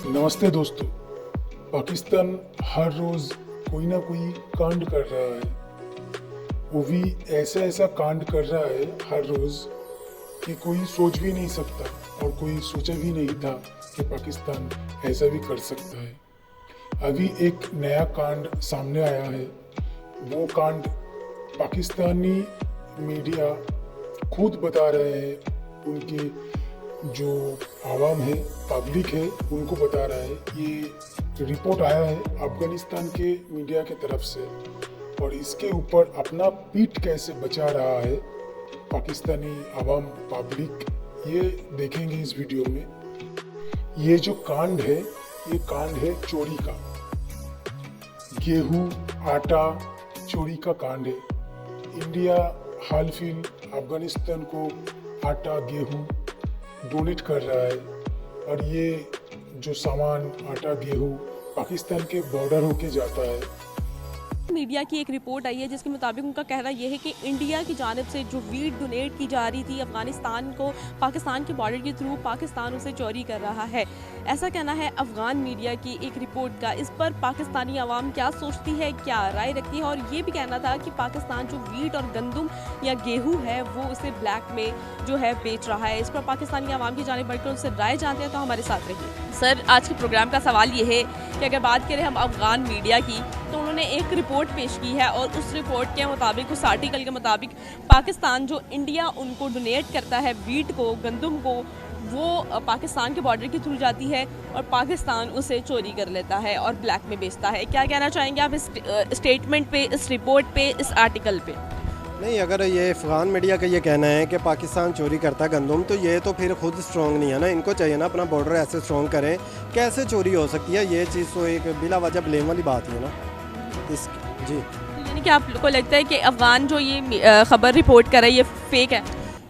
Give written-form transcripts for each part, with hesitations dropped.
नमस्ते दोस्तों। पाकिस्तान हर रोज़ कोई ना कोई कांड कर रहा है। वो भी ऐसा ऐसा कांड कर रहा है हर रोज़ कि कोई सोच भी नहीं सकता और कोई सोचा भी नहीं था कि पाकिस्तान ऐसा भी कर सकता है। अभी एक नया कांड सामने आया है। वो कांड पाकिस्तानी मीडिया खुद बता रहे हैं, उनके जो आवाम है, पब्लिक है, उनको बता रहा है। ये रिपोर्ट आया है अफगानिस्तान के मीडिया के तरफ से और इसके ऊपर अपना पीठ कैसे बचा रहा है पाकिस्तानी आवाम, पब्लिक, ये देखेंगे इस वीडियो में। ये जो कांड है, ये कांड है चोरी का। गेहूं, आटा चोरी का कांड है। इंडिया हाल फिल अफगानिस्तान को आटा, गेहूं डोनेट कर रहा है और ये जो सामान आटा, गेहूं पाकिस्तान के बॉर्डर होके जाता है। मीडिया की एक रिपोर्ट आई है जिसके मुताबिक उनका कहना यह है कि इंडिया की जानिब से जो वीट डोनेट की जा रही थी अफगानिस्तान को, पाकिस्तान के बॉर्डर के थ्रू पाकिस्तान उसे चोरी कर रहा है। ऐसा कहना है अफगान मीडिया की एक रिपोर्ट का। इस पर पाकिस्तानी आवाम क्या सोचती है, क्या राय रखती है, और ये भी कहना था कि पाकिस्तान जो वीट और गंदम या गेहूँ है वो उसे ब्लैक में जो है बेच रहा है। इस पर पाकिस्तानी आवाम की जानिब बढ़कर उनसे राय जानते हैं, तो हमारे साथ रहिए। सर, आज के प्रोग्राम का सवाल ये है कि अगर बात करें हम अफगान मीडिया की, तो उन्होंने एक रिपोर्ट पेश की है और उस रिपोर्ट के मुताबिक, उस आर्टिकल के मुताबिक, पाकिस्तान जो इंडिया उनको डोनेट करता है वीट को, गंदम को, वो पाकिस्तान के बॉर्डर के थ्रू जाती है और पाकिस्तान उसे चोरी कर लेता है और ब्लैक में बेचता है। क्या कहना चाहेंगे आप इस स्टेटमेंट पे, इस रिपोर्ट पे, इस आर्टिकल पे? नहीं, अगर ये अफ़गान मीडिया का ये कहना है कि पाकिस्तान चोरी करता है गंदम, तो ये तो फिर खुद स्ट्रॉन्ग नहीं है ना। इनको चाहिए ना अपना बॉर्डर ऐसे स्ट्रॉन्ग करें। कैसे चोरी हो सकती है? ये चीज़ तो एक बिला वजह ब्लेम वाली बात है ना इस। जी, यानी कि आपको लगता है कि अफगान जो ये खबर रिपोर्ट कर रहा है ये फेक है?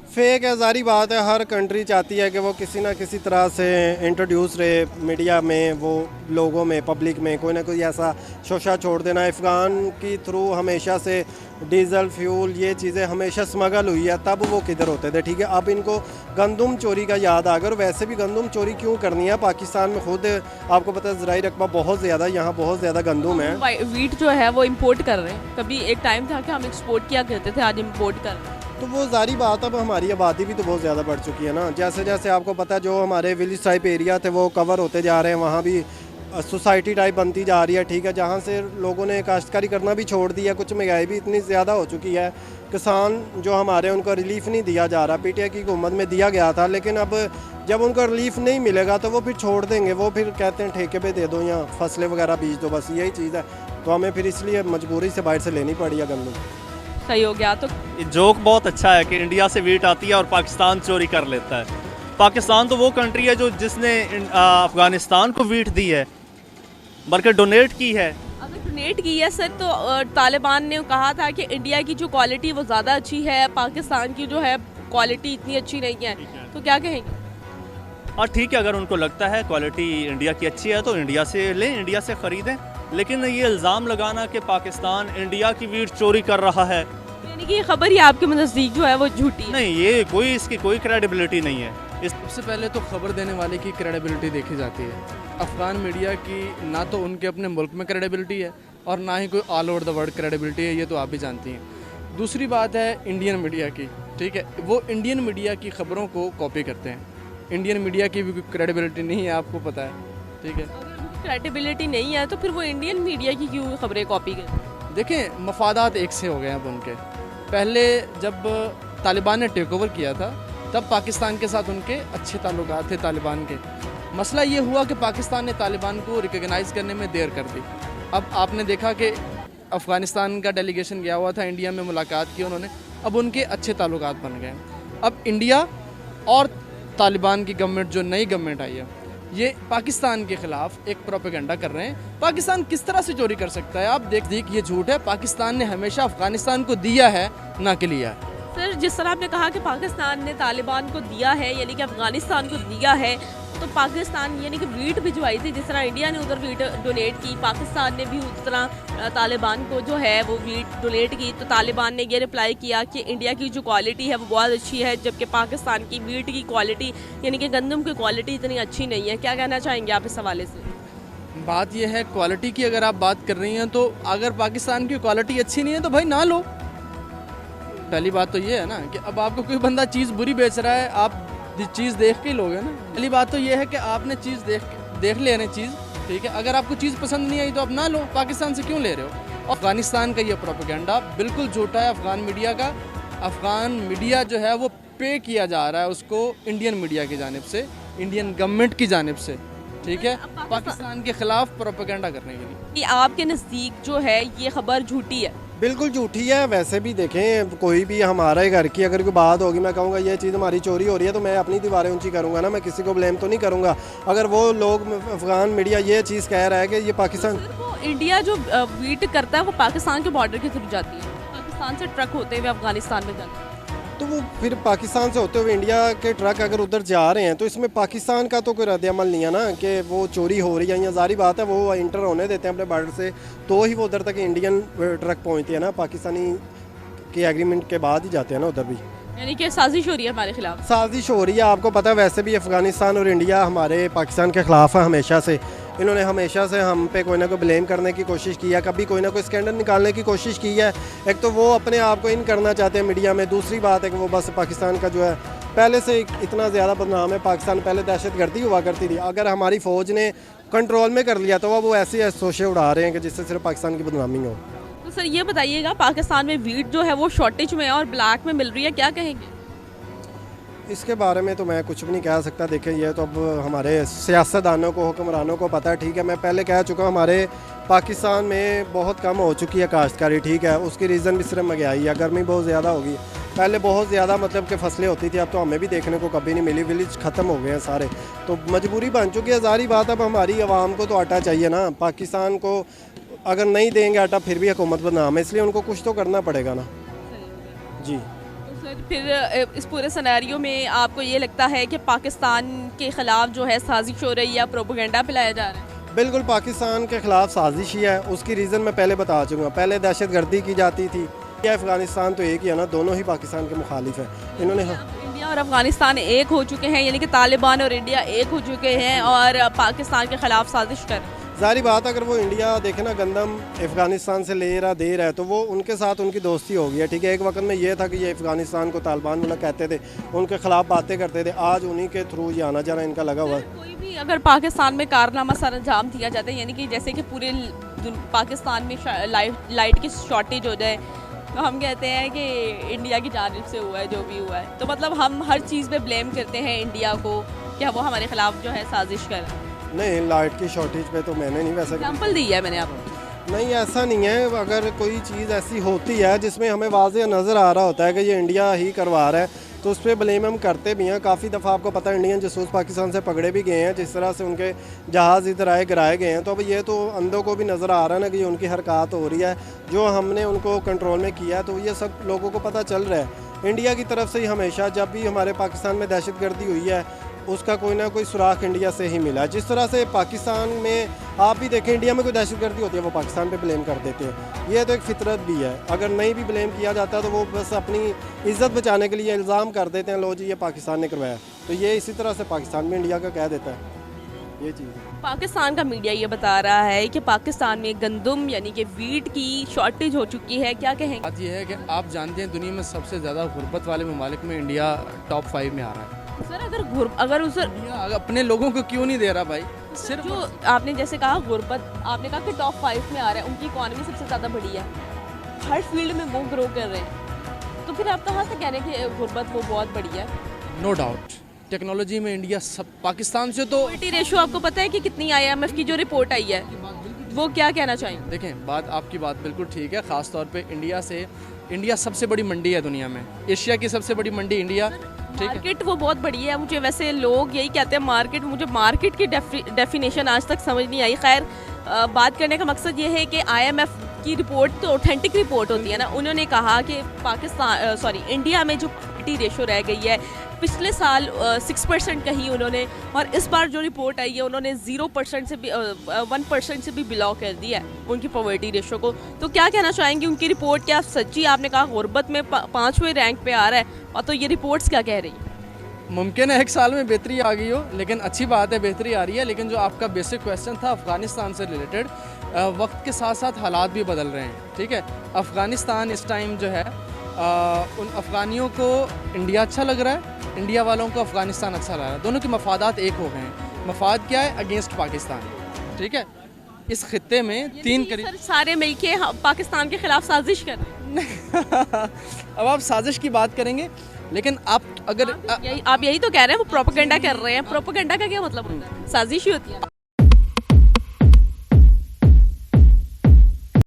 फेक है, ज़ारी बात है। हर कंट्री चाहती है कि वो किसी ना किसी तरह से इंट्रोड्यूस रहे मीडिया में, वो लोगों में, पब्लिक में कोई ना कोई ऐसा शोशा छोड़ देना। अफ़गान की थ्रू हमेशा से डीज़ल, फ्यूल, ये चीज़ें हमेशा स्मगल हुई है, तब वो किधर होते थे। ठीक है, अब इनको गंदम चोरी का याद आ गया। और वैसे भी गंदम चोरी क्यों करनी है? पाकिस्तान में खुद आपको पता है ज़राई रकबा बहुत ज़्यादा, यहाँ बहुत ज़्यादा गंदम है। वीट जो है वो इम्पोर्ट कर रहे हैं। कभी एक टाइम था कि हम एक्सपोर्ट किया करते थे, आज इम्पोर्ट कर रहे हैं। तो वो ज़ारी बात, अब हमारी आबादी भी तो बहुत ज़्यादा बढ़ चुकी है ना। जैसे जैसे आपको पता है जो हमारे विलेज टाइप एरिया थे वो कवर होते जा रहे हैं, वहाँ भी सोसाइटी टाइप बनती जा रही है। ठीक है, जहाँ से लोगों ने काश्तकारी करना भी छोड़ दिया। कुछ महंगाई भी इतनी ज़्यादा हो चुकी है, किसान जो हमारे उनको रिलीफ नहीं दिया जा रहा। पीटीआई की हुकूमत में दिया गया था, लेकिन अब जब उनको रिलीफ नहीं मिलेगा तो वो फिर छोड़ देंगे। वो फिर कहते हैं ठेके पे दे दो या फसलें वगैरह बीज दो, बस यही चीज़ है। तो हमें फिर इसलिए मजबूरी से बाहर से लेनी पड़ी है गंदम। सही हो गया। तो जोक बहुत अच्छा है कि इंडिया से वीट आती है और पाकिस्तान चोरी कर लेता है। पाकिस्तान तो वो कंट्री है जो जिसने अफगानिस्तान को वीट दी है, बल्कि डोनेट की है। अगर डोनेट की है सर, तो तालिबान ने कहा था कि इंडिया की जो क्वालिटी वो ज़्यादा अच्छी है, पाकिस्तान की जो है क्वालिटी इतनी अच्छी नहीं है। तो क्या कहेंगे? और ठीक है, अगर उनको लगता है क्वालिटी इंडिया की अच्छी है तो इंडिया से लें, इंडिया से ख़रीदें। लेकिन ये इल्ज़ाम लगाना कि पाकिस्तान इंडिया की वीट चोरी कर रहा है, यानी कि ये खबर ही आपके नज़दीक जो है वो झूठी है। नहीं, ये कोई इसकी कोई क्रेडिबिलिटी नहीं है। सबसे पहले तो खबर देने वाले की क्रेडिबिलिटी देखी जाती है। अफ़गान मीडिया की ना तो उनके अपने मुल्क में क्रेडिबिलिटी है और ना ही कोई all over the world credibility है, ये तो आप भी जानती हैं। दूसरी बात है इंडियन मीडिया की। ठीक है, वो इंडियन मीडिया की खबरों को कॉपी करते हैं। इंडियन मीडिया की भी कोई क्रेडिबिलिटी नहीं है, आपको पता है। ठीक है, क्रेडिबिलिटी नहीं है तो फिर वो इंडियन मीडिया की क्यों खबरें कॉपी करते? देखें, मफादात एक से हो गए अब उनके। पहले जब तालिबान ने टेक ओवर किया था तब पाकिस्तान के साथ उनके अच्छे ताल्लुकात थे तालिबान के। मसला ये हुआ कि पाकिस्तान ने तालिबान को रिकॉग्नाइज़ करने में देर कर दी। अब आपने देखा कि अफ़गानिस्तान का डेलीगेशन गया हुआ था, इंडिया में मुलाकात की उन्होंने, अब उनके अच्छे ताल्लुकात बन गए। अब इंडिया और तालिबान की गवर्नमेंट, जो नई गवर्नमेंट आई है, ये पाकिस्तान के ख़िलाफ़ एक प्रोपेगेंडा कर रहे हैं। पाकिस्तान किस तरह से चोरी कर सकता है? आप देख ये झूठ है। पाकिस्तान ने हमेशा अफ़गानिस्तान को दिया है, ना कि लिया है। सर, जिस तरह आपने कहा कि पाकिस्तान ने तालिबान को दिया है, यानी कि अफ़गानिस्तान को दिया है, तो पाकिस्तान यानी कि वीट भिजवाई थी, जिस तरह इंडिया ने उधर वीट डोनेट की, पाकिस्तान ने भी उस तरह तालिबान को जो है वो वीट डोनेट की। तो तालिबान ने ये रिप्लाई किया कि इंडिया की जो क्वालिटी है वो बहुत अच्छी है, जबकि पाकिस्तान की वीट की क्वालिटी यानी कि गंदम की क्वालिटी इतनी अच्छी नहीं है। क्या कहना चाहेंगे आप इस हवाले से? बात यह है क्वालिटी की, अगर आप बात कर रही हैं तो अगर पाकिस्तान की क्वालिटी अच्छी नहीं है तो भाई ना लो। पहली बात तो ये है ना कि अब आपको कोई बंदा चीज़ बुरी बेच रहा है, आप चीज़ देख के ही लोगे ना। पहली बात तो ये है कि आपने चीज़ देख लेना चीज़, ठीक है। अगर आपको चीज़ पसंद नहीं आई तो आप ना लो, पाकिस्तान से क्यों ले रहे हो। अफ़गानिस्तान का ये प्रोपेगेंडा बिल्कुल झूठा है अफ़गान मीडिया का। अफ़गान मीडिया जो है वो पे किया जा रहा है उसको इंडियन मीडिया की जानिब से, इंडियन गवर्नमेंट की जानिब से, ठीक है, पाकिस्तान के ख़िलाफ़ प्रोपेगेंडा करने के लिए। कि आपके नज़दीक जो है ये खबर झूठी है? बिल्कुल झूठी है। वैसे भी देखें, कोई भी हमारे घर की अगर कोई बात होगी, मैं कहूँगा ये चीज़ हमारी चोरी हो रही है, तो मैं अपनी दीवारें ऊंची करूँगा ना, मैं किसी को ब्लेम तो नहीं करूँगा। अगर वो लोग, अफ़गान मीडिया ये चीज़ कह रहा है कि ये पाकिस्तान, वो इंडिया जो वीट करता है वो पाकिस्तान के बॉर्डर के थ्रू जाती है, पाकिस्तान से ट्रक होते हुए अफ़गानिस्तान में जाती है। तो वो फिर पाकिस्तान से होते हुए इंडिया के ट्रक अगर उधर जा रहे हैं तो इसमें पाकिस्तान का तो कोई रद्द-ए-अमल नहीं है ना कि वो चोरी हो रही है। या ज़ाहिर बात है वो इंटर होने देते हैं अपने बॉर्डर से, तो ही वो उधर तक इंडियन ट्रक पहुंचते हैं ना, पाकिस्तानी के एग्रीमेंट के बाद ही जाते हैं ना उधर भी। यानी कि साजिश हो रही है हमारे खिलाफ। साजिश हो रही है। आपको पता है वैसे भी अफ़गानिस्तान और इंडिया हमारे पाकिस्तान के ख़िलाफ़ है हमेशा से। इन्होंने हमेशा से हम पे कोई ना कोई ब्लेम करने की कोशिश की है, कभी कोई ना कोई स्कैंडल निकालने की कोशिश की है। एक तो वो अपने आप को इन करना चाहते हैं मीडिया में, दूसरी बात है कि वो बस पाकिस्तान का जो है पहले से इतना ज़्यादा बदनाम है। पाकिस्तान पहले दहशतगर्दी हुआ करती थी, अगर हमारी फ़ौज ने कंट्रोल में कर लिया तो वो ऐसे शोशे उड़ा रहे हैं कि जिससे सिर्फ पाकिस्तान की बदनामी हो। तो सर ये बताइएगा, पाकिस्तान में वीट जो है वो शॉर्टेज में और ब्लैक में मिल रही है, क्या कहेंगे? इसके बारे में तो मैं कुछ भी नहीं कह सकता। देखें, ये तो अब हमारे सियासतदानों को, हुक्मरानों को पता है, ठीक है। मैं पहले कह चुका हूँ हमारे पाकिस्तान में बहुत कम हो चुकी है काश्तकारी, ठीक है। उसकी रीज़न भी सिर्फ महंगाई है, गर्मी बहुत ज़्यादा होगी। पहले बहुत ज़्यादा मतलब कि फसलें होती थी, अब तो हमें भी देखने को कभी नहीं मिली। विलेज ख़त्म हो गए हैं सारे, तो मजबूरी बन चुकी है। ज़ाहिर बात, अब हमारी आवाम को तो आटा चाहिए ना। पाकिस्तान को अगर नहीं देंगे आटा फिर भी हुकूमत बदनाम है, इसलिए उनको कुछ तो करना पड़ेगा ना। जी। सर फिर इस पूरे सिनेरियो में आपको ये लगता है कि पाकिस्तान के ख़िलाफ़ जो है साजिश हो रही है, प्रोपेगेंडा फैलाया जा रहा है? बिल्कुल पाकिस्तान के ख़िलाफ़ साजिश ही है। उसकी रीज़न मैं पहले बता चुका। पहले दहशतगर्दी की जाती थी, या अफ़गानिस्तान तो एक ही है ना, दोनों ही पाकिस्तान के मुखालिफ हैं। इन्होंने इंडिया और अफ़गानिस्तान एक हो चुके हैं, यानी कि तालिबान और इंडिया एक हो चुके हैं और पाकिस्तान के ख़िलाफ़ साजिश कर रहे हैं। ज़ाहिर बात, अगर वो इंडिया देखे ना गंदम अफ़गानिस्तान से ले रहा दे रहा है तो वो उनके साथ उनकी दोस्ती हो गई है, ठीक है। एक वक्त में ये था कि ये अफ़गानिस्तान को तालिबान वाला कहते थे, उनके ख़िलाफ़ बातें करते थे। आज उन्हीं के थ्रू ये आना जाना इनका लगा हुआ है। कोई भी अगर पाकिस्तान में कारनामा सर अंजाम दिया जाता है, यानी कि जैसे कि पूरे पाकिस्तान में लाइट की शॉर्टेज हो जाए, तो हम कहते हैं कि इंडिया की जानिब से हुआ है जो भी हुआ है। तो मतलब हम हर चीज़ पे ब्लेम करते हैं इंडिया को कि वो हमारे ख़िलाफ़ जो है साजिश कर रहा है। नहीं, लाइट की शॉर्टेज पे तो मैंने नहीं वैसा एग्जाम्पल दी है मैंने आपको। नहीं, ऐसा नहीं है। अगर कोई चीज़ ऐसी होती है जिसमें हमें वाज़ेह नज़र आ रहा होता है कि ये इंडिया ही करवा रहा है, तो उस पर ब्लेम हम करते भी हैं। काफ़ी दफ़ा आपको पता है इंडियन जासूस पाकिस्तान से पकड़े भी गए हैं, जिस तरह से उनके जहाज़ इधर आए गिराए गए हैं। तो अब ये तो अंधों को भी नज़र आ रहा है ना कि ये उनकी हरकत हो रही है, जो हमने उनको कंट्रोल में किया, तो ये सब लोगों को पता चल रहा है। इंडिया की तरफ से ही हमेशा जब भी हमारे पाकिस्तान में दहशतगर्दी हुई है उसका कोई ना कोई सुराख इंडिया से ही मिला। जिस तरह से पाकिस्तान में आप भी देखें, इंडिया में कोई दहशतगर्दी होती है वो पाकिस्तान पे ब्लेम कर देते हैं। ये तो एक फितरत भी है। अगर नहीं भी ब्लेम किया जाता तो वो बस अपनी इज्जत बचाने के लिए इल्ज़ाम कर देते हैं, लो जी ये पाकिस्तान ने करवाया। तो ये इसी तरह से पाकिस्तान में इंडिया का कह देता है ये चीज़। पाकिस्तान का मीडिया ये बता रहा है कि पाकिस्तान में गंदम यानी कि वीट की शॉर्टेज हो चुकी है, क्या कहेंगे? बात यह है कि आप जानते हैं दुनिया में सबसे ज़्यादा गुर्बत वाले ममालिक में इंडिया टॉप 5 में आ रहा है। सर अगर उस इंडिया अपने लोगों को क्यों नहीं दे रहा भाई? सिर्फ जो आपने जैसे कहा गुर्बत, आपने कहा कि टॉप 5 में आ रहा है, उनकी इकॉनमी सबसे ज़्यादा बड़ी है, हर फील्ड में वो ग्रो कर रहे हैं, तो फिर आप कहाँ से कह रहे हैं कि गुर्बत वो बहुत बड़ी है? नो डाउट टेक्नोलॉजी में इंडिया सब पाकिस्तान से तो इक्विटी रेशियो आपको पता है कि कितनी IMF की जो रिपोर्ट आई है वो क्या कहना चाहिए? देखें, बात आपकी बात बिल्कुल ठीक है। ख़ास तौर पे इंडिया सबसे बड़ी मंडी है दुनिया में, एशिया की सबसे बड़ी मंडी इंडिया, ठीक है। मार्केट वो बहुत बड़ी है। मुझे वैसे लोग यही कहते हैं मार्केट, मुझे मार्केट की डेफिनेशन आज तक समझ नहीं आई। खैर बात करने का मकसद ये है कि IMF की रिपोर्ट तो ऑथेंटिक रिपोर्ट होती है ना, उन्होंने कहा कि इंडिया में जो पॉवर्टी रेशो रह गई है पिछले साल 6% कही उन्होंने, और इस बार जो रिपोर्ट आई है उन्होंने 0% से भी 1% से भी बिलो कर दिया है उनकी पॉवर्टी रेशो को। तो क्या कहना चाहेंगे उनकी रिपोर्ट, क्या सच्ची? आपने कहा गुर्बत में 5वें रैंक पे आ रहा है, और तो ये रिपोर्ट्स क्या कह रही है? मुमकिन है 1 साल में बेहतरी आ गई हो, लेकिन अच्छी बात है बेहतरी आ रही है। लेकिन जो आपका बेसिक क्वेश्चन था अफ़गानिस्तान से रिलेटेड, वक्त के साथ साथ हालात भी बदल रहे हैं, ठीक है। अफ़गानिस्तान इस टाइम जो है उन अफ़गानियों को इंडिया अच्छा लग रहा है, इंडिया वालों को अफ़गानिस्तान अच्छा लग रहा है, दोनों के मफादात एक हो गए हैं। मफाद क्या है? अगेंस्ट पाकिस्तान, ठीक है। इस खित्ते में 3 करीब सारे मिलके पाकिस्तान के खिलाफ साजिश कर रहे हैं। अब आप साजिश की बात करेंगे, लेकिन आप अगर आप यही तो कह रहे हैं वो प्रोपेगेंडा कर रहे हैं। प्रोपेगेंडा का क्या मतलब होता है? साजिश ही होती है।